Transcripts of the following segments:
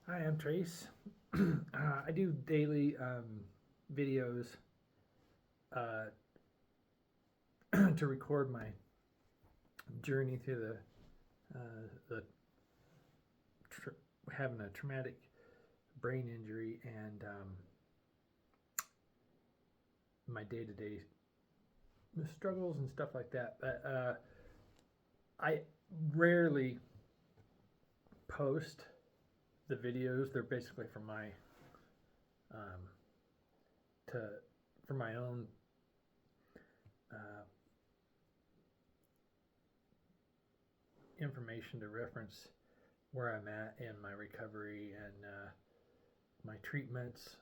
Hi, I'm Trace. I do daily videos uh, to record my journey through the tr- having a traumatic brain injury and my day to day struggles and stuff like that. But I rarely post the videos. They're basically for my um, to for my own uh, information to reference where I'm at in my recovery and my treatments,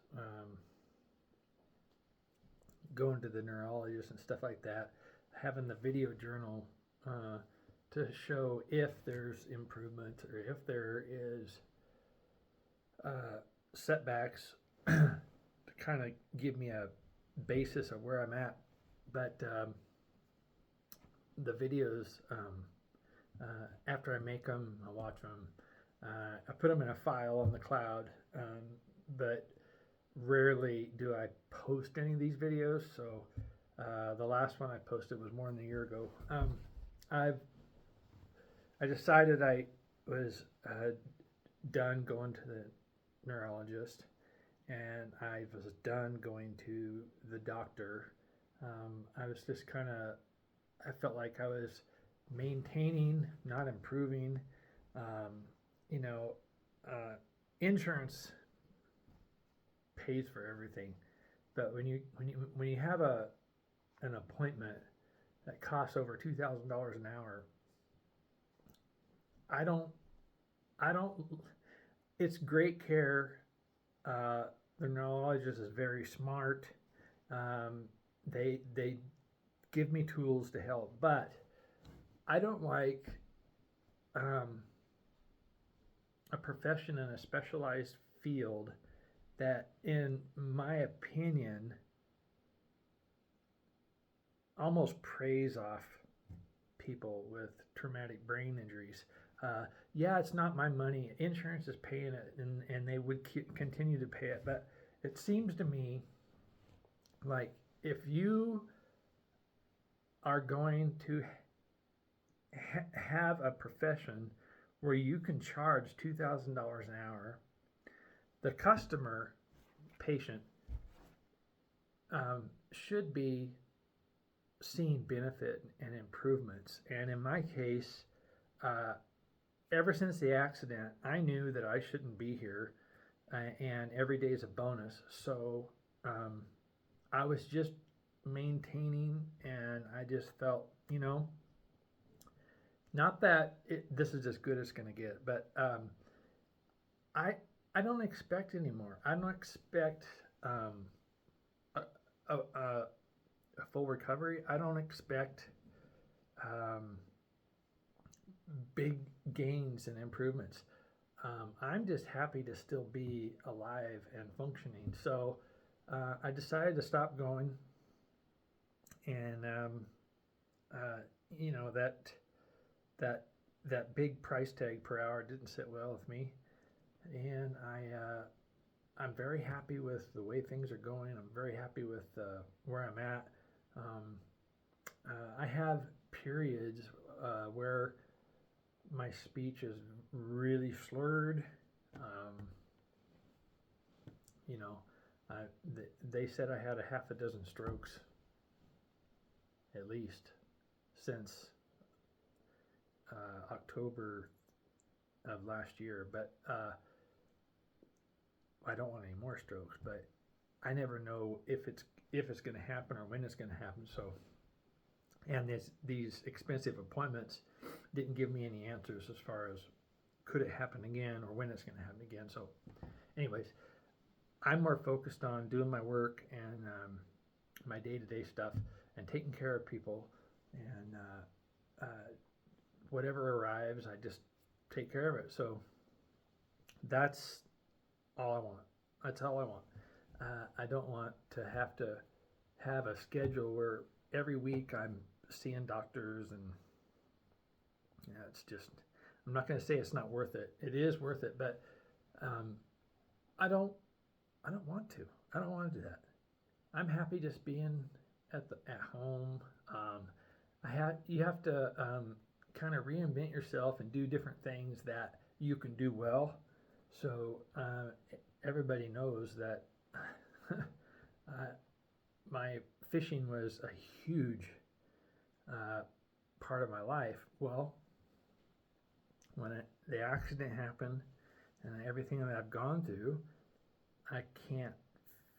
going to the neurologist and stuff like that, having the video journal to show if there's improvement or if there is setbacks to kind of give me a basis of where I'm at. But the videos, after I make them, I watch them. I put them in a file on the cloud, but rarely do I post any of these videos. So the last one I posted was more than a year ago. I've I decided I was done going to the neurologist, and I was done going to the doctor. I was just kind of I felt like I was maintaining, not improving. Um, you know, uh, insurance pays for everything, but when you have an appointment that costs over $2,000 an hour, I don't I don't. It's great care. Uh, the neurologist is very smart. Um, they give me tools to help, but I don't like um, a profession in a specialized field that, in my opinion, almost preys off people with traumatic brain injuries. Yeah, it's not my money. Insurance is paying it, and they would continue to pay it. But it seems to me like if you are going to have a profession where you can charge $2,000 an hour, the customer, patient, should be seeing benefit and improvements. And in my case, uh, ever since the accident, I knew that I shouldn't be here, and every day is a bonus. So um, I was just maintaining, and I just felt, not that this is as good as it's going to get, but I I don't expect anymore. I don't expect a, a full recovery. I don't expect um, big gains and improvements. I'm just happy to still be alive and functioning. So I decided to stop going, and uh, you know that that big price tag per hour didn't sit well with me, and I'm very happy with the way things are going. I'm very happy with where I'm at. Um, I have periods where my speech is really slurred. Um, you know, I, they said I had a half a dozen strokes at least since October of last year, but I don't want any more strokes. But I never know if it's going to happen or when it's going to happen. So, and these expensive appointments didn't give me any answers as far as could it happen again or when it's going to happen again. So, anyways, I'm more focused on doing my work and my day to day stuff and taking care of people. And whatever arrives, I just take care of it. So that's all I want. That's all I want. I don't want to have a schedule where every week I'm seeing doctors, and it's just, I'm not going to say it's not worth it. It is worth it, but Um, I don't I don't want to. I don't want to do that. I'm happy just being at home. You have to kind of reinvent yourself and do different things that you can do well. So everybody knows that my fishing was a huge uh, part of my life. Well, when the accident happened and everything that I've gone through, I can't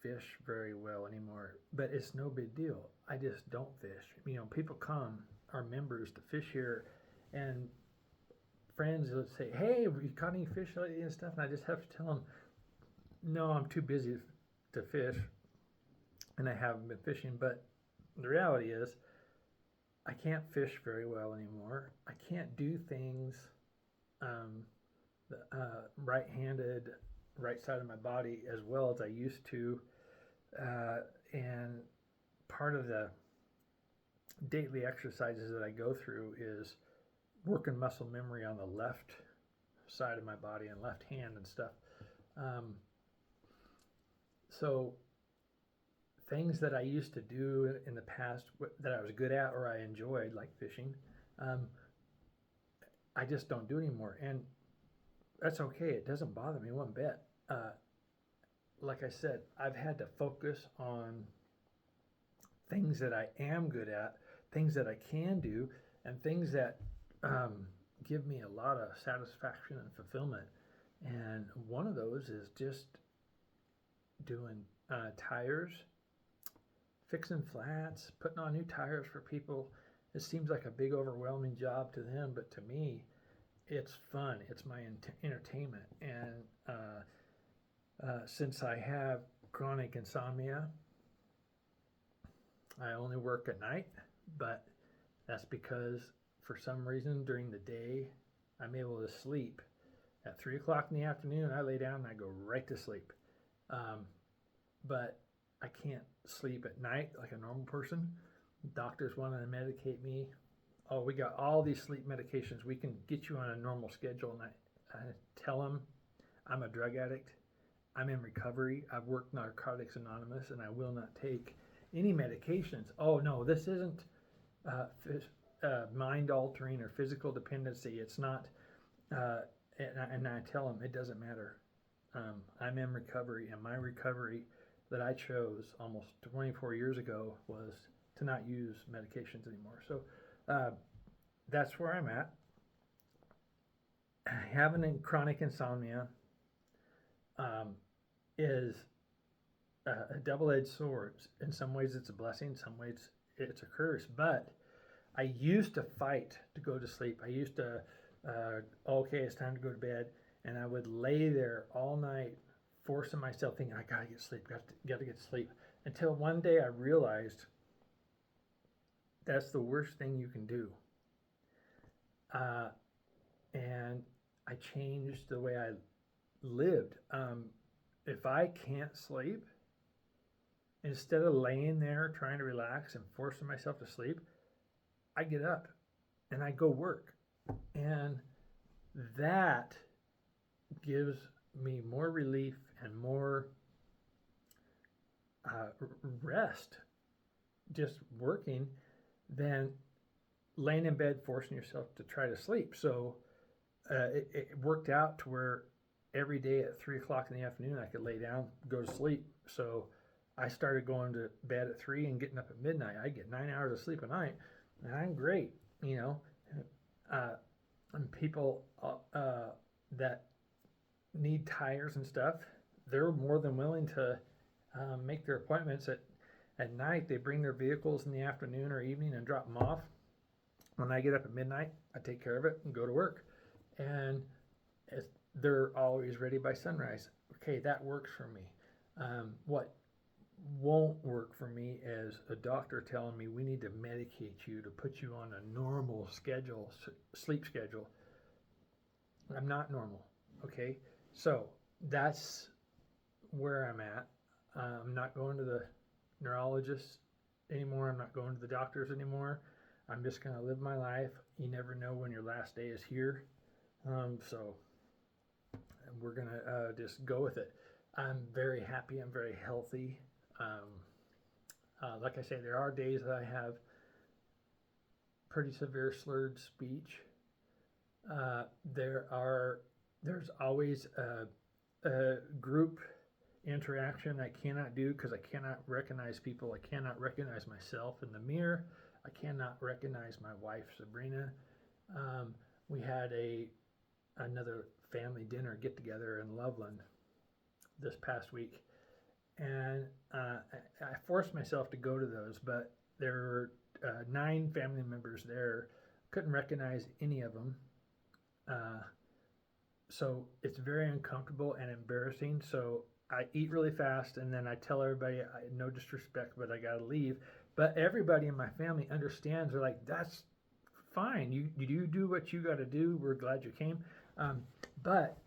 fish very well anymore. But it's no big deal. I just don't fish. You know, people come, our members, to fish here, and friends will say, "Hey, have you caught any fish lately?" and stuff. And I just have to tell them, "No, I'm too busy to fish, and I haven't been fishing." But the reality is, I can't fish very well anymore. I can't do things um, right-handed, right side of my body as well as I used to. And part of the daily exercises that I go through is working muscle memory on the left side of my body and left hand and stuff. Um, so things that I used to do in the past that I was good at or I enjoyed, like fishing, um, I just don't do anymore. And that's okay. It doesn't bother me one bit. Like I said, I've had to focus on things that I am good at, things that I can do, and things that give me a lot of satisfaction and fulfillment. And one of those is just doing tires, fixing flats, putting on new tires for people. It seems like a big, overwhelming job to them, but to me, it's fun. It's my entertainment. And since I have chronic insomnia, I only work at night, but that's because for some reason during the day I'm able to sleep. At 3 o'clock in the afternoon, I lay down and I go right to sleep. But I can't sleep at night like a normal person. Doctors want to medicate me. Oh, we got all these sleep medications. We can get you on a normal schedule. And I tell them I'm a drug addict. I'm in recovery. I've worked Narcotics Anonymous and I will not take any medications. Oh, no, this isn't mind altering or physical dependency. It's not. And I tell them it doesn't matter. I'm in recovery, and my recovery that I chose almost 24 years ago was to not use medications anymore. So that's where I'm at. Having chronic insomnia is a double-edged sword. In some ways, it's a blessing. In some ways, it's a curse. But I used to fight to go to sleep. I used to, okay, it's time to go to bed, and I would lay there all night, forcing myself, thinking, I gotta get sleep, got to get sleep. Until one day I realized that's the worst thing you can do. And I changed the way I lived. If I can't sleep, instead of laying there trying to relax and forcing myself to sleep, I get up and I go work. And that gives me more relief and more rest just working than laying in bed forcing yourself to try to sleep. So it worked out to where every day at 3 o'clock in the afternoon I could lay down, go to sleep. So I started going to bed at 3 and getting up at midnight. I get 9 hours of sleep a night, and I'm great, you know. And people that need tires and stuff, they're more than willing to make their appointments at night. They bring their vehicles in the afternoon or evening and drop them off. When I get up at midnight, I take care of it and go to work. And they're always ready by sunrise. Okay, that works for me. What won't work for me is a doctor telling me we need to medicate you to put you on a normal schedule, sleep schedule. I'm not normal, okay? So that's where I'm at. I'm not going to the neurologist anymore. I'm not going to the doctors anymore. I'm just going to live my life. You never know when your last day is here. So we're gonna just go with it. I'm very happy. I'm very healthy. Like I say, there are days that I have pretty severe slurred speech. Uh, there's always a group interaction I cannot do because I cannot recognize people. I cannot recognize myself in the mirror. I cannot recognize my wife Sabrina. We had another family dinner get together in Loveland this past week, and I forced myself to go to those, but there were 9 family members there. Couldn't recognize any of them. So it's very uncomfortable and embarrassing. So I eat really fast and then I tell everybody, no disrespect, but I gotta leave. But everybody in my family understands. They're like, that's fine. You do what you gotta do. We're glad you came. But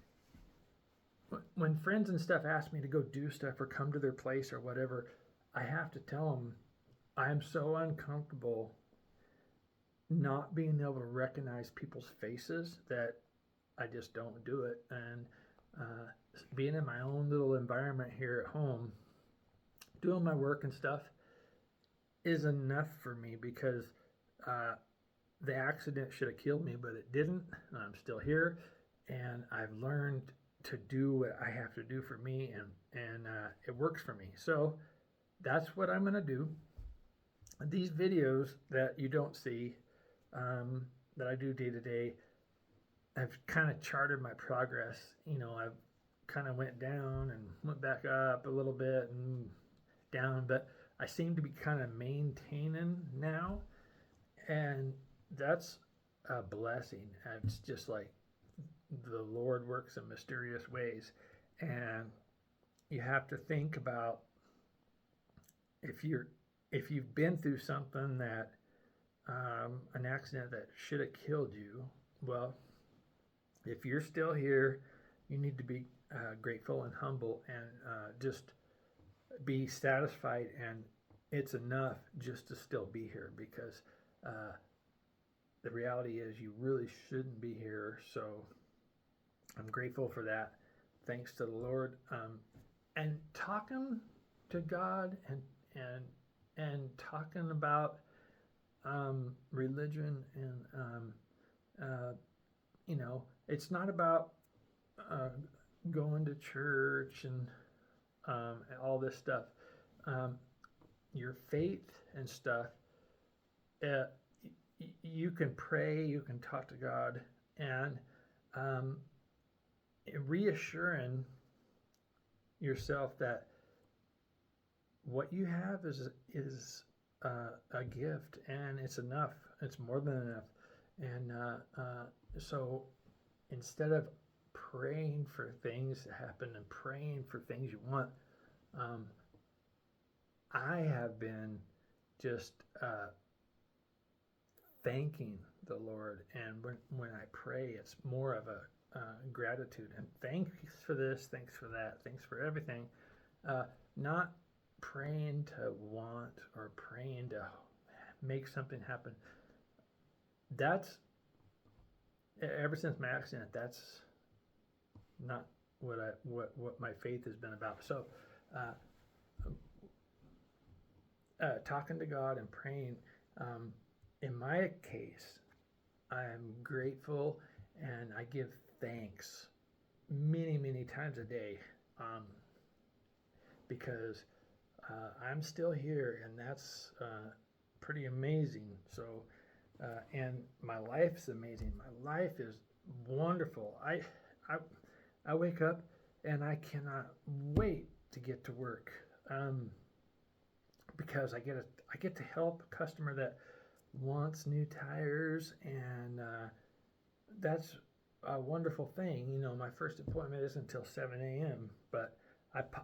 when friends and stuff ask me to go do stuff or come to their place or whatever, I have to tell them I'm so uncomfortable not being able to recognize people's faces that I just don't do it. And being in my own little environment here at home, doing my work and stuff is enough for me because the accident should have killed me, but it didn't. I'm still here, and I've learned to do what I have to do for me, and it works for me. So that's what I'm going to do. These videos that you don't see, that I do day to day, I've kind of charted my progress. I've kind of went down and went back up a little bit and down, but I seem to be kind of maintaining now, and that's a blessing. It's just like the Lord works in mysterious ways, and you have to think about if you've been through something that an accident that should have killed you. Well, if you're still here, you need to be grateful and humble, and just be satisfied, and it's enough just to still be here, because the reality is you really shouldn't be here. So I'm grateful for that. Thanks to the Lord. And talking to God and talking about religion, and it's not about going to church and all this stuff. Your faith and stuff, you can pray, you can talk to God, and reassuring yourself that what you have is a gift, and it's enough. It's more than enough. And so instead of praying for things to happen and praying for things you want, I have been just thanking the Lord. And when I pray, it's more of a gratitude and thanks for this, thanks for that, thanks for everything. Not praying to want or praying to make something happen. That's, ever since my accident, that's not what my faith has been about. So talking to God and praying, in my case, I'm grateful and I give thanks many times a day, because I'm still here, and that's pretty amazing. So and my life's amazing. My life is wonderful. I wake up and I cannot wait to get to work, because I get to help a customer that wants new tires, and that's a wonderful thing. My first appointment isn't until 7 a.m., but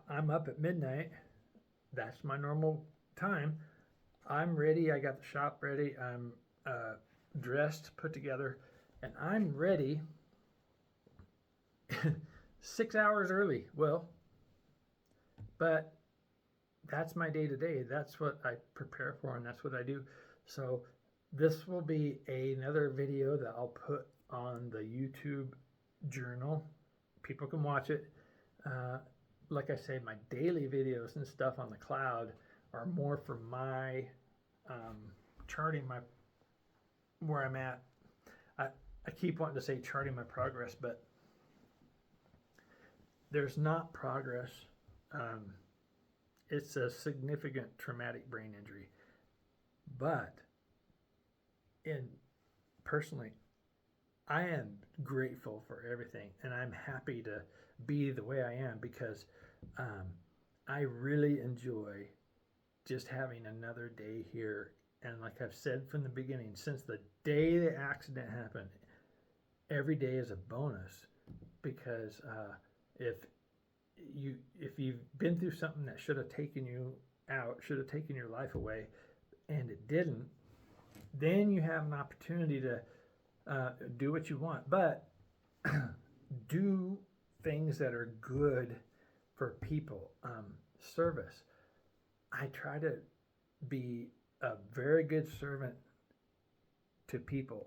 I'm up at midnight. That's my normal time. I'm ready. I got the shop ready. I'm dressed, put together, and I'm ready 6 hours early. Well, but that's my day to day. That's what I prepare for, and that's what I do. So this will be another video that I'll put on the YouTube journal People can watch it. Uh, like I say, my daily videos and stuff on the cloud are more for my um, charting my where I'm at. I, I keep wanting to say charting my progress, but there's not progress. Um, it's a significant traumatic brain injury. But in personally, I am grateful for everything, and I'm happy to be the way I am because um, I really enjoy just having another day here. And like I've said from the beginning, since the day the accident happened, every day is a bonus because if if you've been through something that should have taken you out, should have taken your life away, and it didn't, then you have an opportunity to do what you want, but do things that are good for people. Service. I try to be a very good servant to people.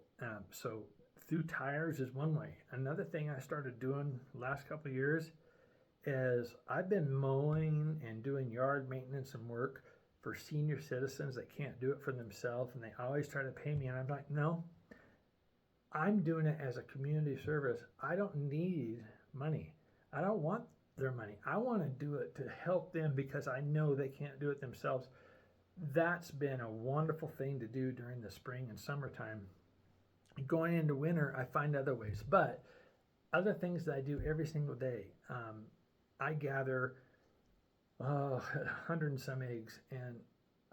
So through tires is one way. Another thing I started doing last couple of years is I've been mowing and doing yard maintenance and work for senior citizens that can't do it for themselves, and they always try to pay me, and I'm like, no, I'm doing it as a community service. I don't need money. I don't want their money. I want to do it to help them because I know they can't do it themselves. That's been a wonderful thing to do during the spring and summertime. Going into winter, I find other ways, but other things that I do every single day. I gather 100 and some eggs, and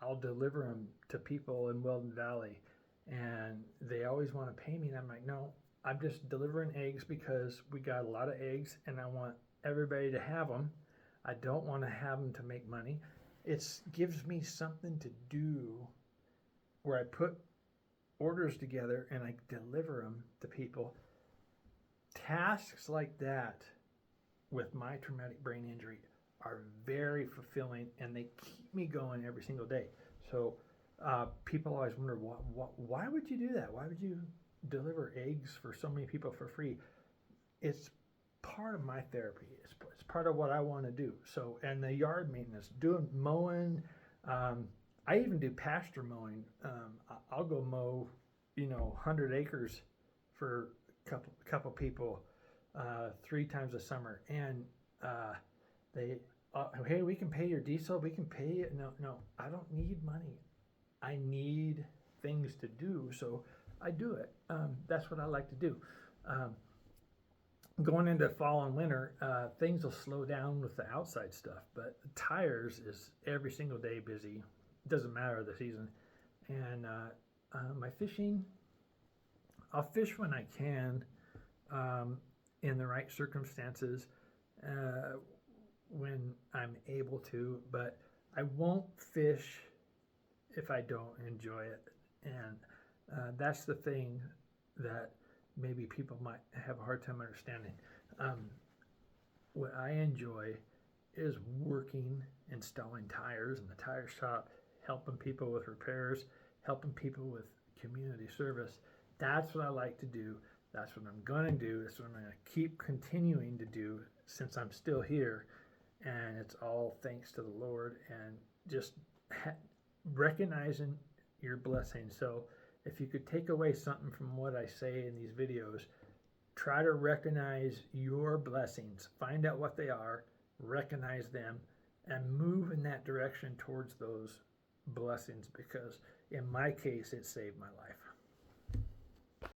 I'll deliver them to people in Weldon Valley, and they always want to pay me, and I'm like, no, I'm just delivering eggs because we got a lot of eggs, and I want everybody to have them. I don't want to have them to make money. It gives me something to do where I put orders together and I deliver them to people. Tasks like that with my traumatic brain injury are very fulfilling, and they keep me going every single day. So people always wonder, why would you do that? Why would you deliver eggs for so many people for free? It's part of my therapy. It's part of what I want to do. So, and the yard maintenance, doing mowing. I even do pasture mowing. I'll go mow, 100 acres for a couple people 3 times a summer, and they hey, we can pay your diesel, we can pay it. No, I don't need money. I need things to do, so I do it. That's what I like to do. Going into fall and winter, things will slow down with the outside stuff, but the tires is every single day busy. It doesn't matter the season. And my fishing, I'll fish when I can, in the right circumstances, when I'm able to, but I won't fish if I don't enjoy it. And that's the thing that maybe people might have a hard time understanding. What I enjoy is working, installing tires in the tire shop, helping people with repairs, helping people with community service. That's what I like to do. That's what I'm going to do. That's what I'm going to keep continuing to do since I'm still here. And it's all thanks to the Lord and just recognizing your blessings. So if you could take away something from what I say in these videos, try to recognize your blessings. Find out what they are, recognize them, and move in that direction towards those blessings, because in my case, it saved my life.